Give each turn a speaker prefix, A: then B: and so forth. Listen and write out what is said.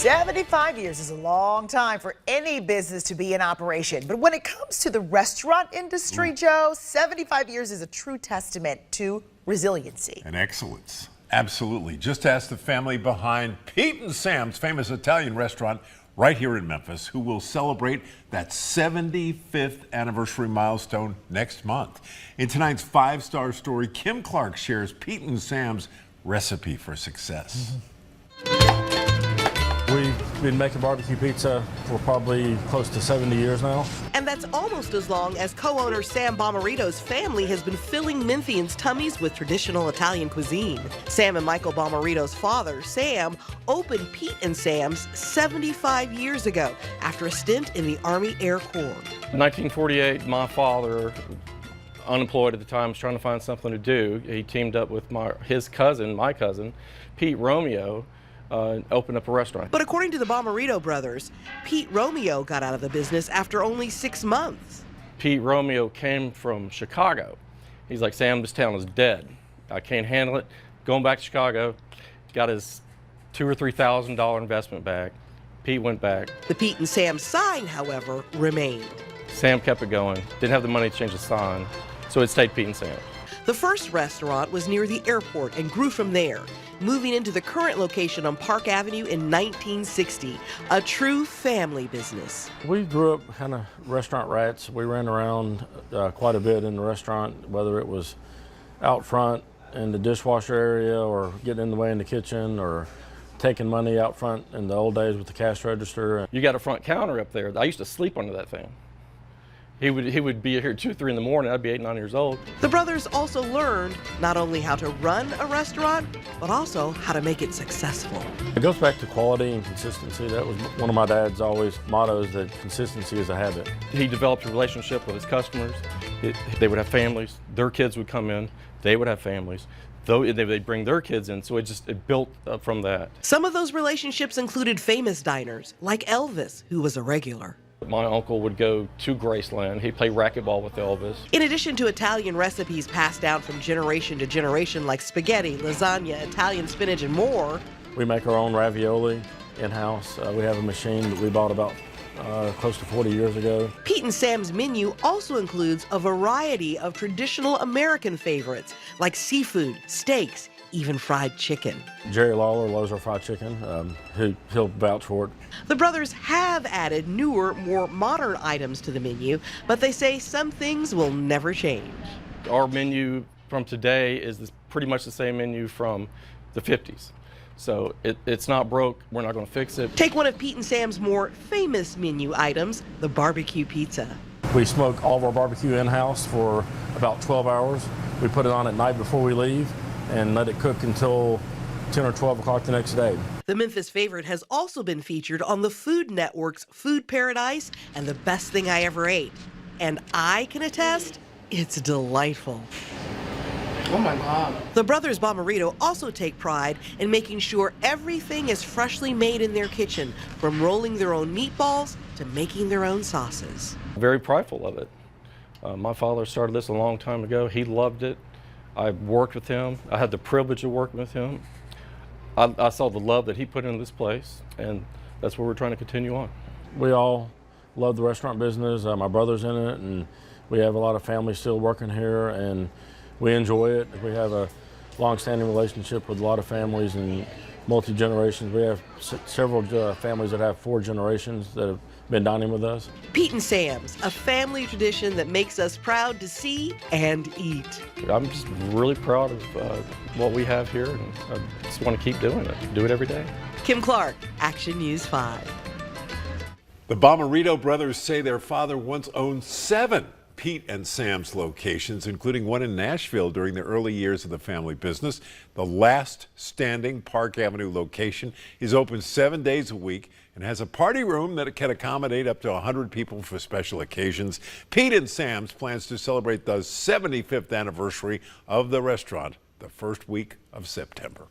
A: 75 years is a long time for any business to be in operation. But when it comes to the restaurant industry, Joe, 75 years is a true testament to resiliency.
B: And excellence. Absolutely. Just ask the family behind Pete and Sam's famous Italian restaurant right here in Memphis, who will celebrate that 75th anniversary milestone next month. In tonight's five-star story, Kim Clark shares Pete and Sam's recipe for success.
C: We've been making barbecue pizza for probably close to 70 years now.
D: And that's almost as long as co-owner Sam Bomarito's family has been filling Memphians' tummies with traditional Italian cuisine. Sam and Michael Bomarito's father, Sam, opened Pete and Sam's 75 years ago after a stint in the Army Air Corps.
E: In 1948, my father, unemployed at the time, was trying to find something to do. He teamed up with my cousin, Pete Romeo, opened up a restaurant.
D: But according to the Bomarito brothers, Pete Romeo got out of the business after only 6 months.
E: Pete Romeo came from Chicago. He's like, Sam, this town is dead. I can't handle it. Going back to Chicago, got his $2,000 or $3,000 investment back. Pete went back.
D: The Pete and Sam sign, however, remained.
E: Sam kept it going. Didn't have the money to change the sign, so it stayed Pete and Sam.
D: The first restaurant was near the airport and grew from there, moving into the current location on Park Avenue in 1960, a true family business.
C: We grew up kind of restaurant rats. We ran around quite a bit in the restaurant, whether it was out front in the dishwasher area or getting in the way in the kitchen or taking money out front in the old days with the cash register.
E: You got a front counter up there. I used to sleep under that thing. He would be here 2, 3 in the morning. I'd be 8, 9 years old.
D: The brothers also learned not only how to run a restaurant, but also how to make it successful.
C: It goes back to quality and consistency. That was one of my dad's always mottos, that consistency is a habit.
E: He developed a relationship with his customers. They would have families. Their kids would come in. They would have families. They'd bring their kids in, so it built up from that.
D: Some of those relationships included famous diners, like Elvis, who was a regular.
E: My uncle would go to Graceland. He'd play racquetball with Elvis.
D: In addition to Italian recipes passed down from generation to generation like spaghetti, lasagna, Italian spinach, and more,
C: we make our own ravioli in-house. We have a machine that we bought about close to 40 years ago.
D: Pete and Sam's menu also includes a variety of traditional American favorites like seafood, steaks, even fried chicken.
C: Jerry Lawler loves our fried chicken. He'll vouch for it.
D: The brothers have added newer, more modern items to the menu, but they say some things will never change.
E: Our menu from today is pretty much the same menu from the 50s. So it's not broke, we're not going to fix it.
D: Take one of Pete and Sam's more famous menu items, the barbecue pizza.
C: We smoke all of our barbecue in-house for about 12 hours. We put it on at night before we leave and let it cook until 10 or 12 o'clock the next day.
D: The Memphis favorite has also been featured on the Food Network's Food Paradise and The Best Thing I Ever Ate. And I can attest, it's delightful.
F: Oh my God.
D: The brothers Bomarito also take pride in making sure everything is freshly made in their kitchen, from rolling their own meatballs to making their own sauces.
E: Very prideful of it. My father started this a long time ago. He loved it. I worked with him. I had the privilege of working with him. I saw the love that he put into this place, and that's what we're trying to continue on.
C: We all love the restaurant business. My brother's in it, and we have a lot of family still working here, and we enjoy it. We have a long-standing relationship with a lot of families and multi-generations. We have several families that have 4 generations that have been dining with us.
D: Pete and Sam's, a family tradition that makes us proud to see and eat.
E: I'm just really proud of what we have here, and I just want to keep doing it, do it every day.
D: Kim Clark, Action News 5.
B: The Bomarito brothers say their father once owned 7 Pete and Sam's locations, including one in Nashville during the early years of the family business. The last standing Park Avenue location is open 7 days a week and has a party room that can accommodate up to 100 people for special occasions. Pete and Sam's plans to celebrate the 75th anniversary of the restaurant the first week of September.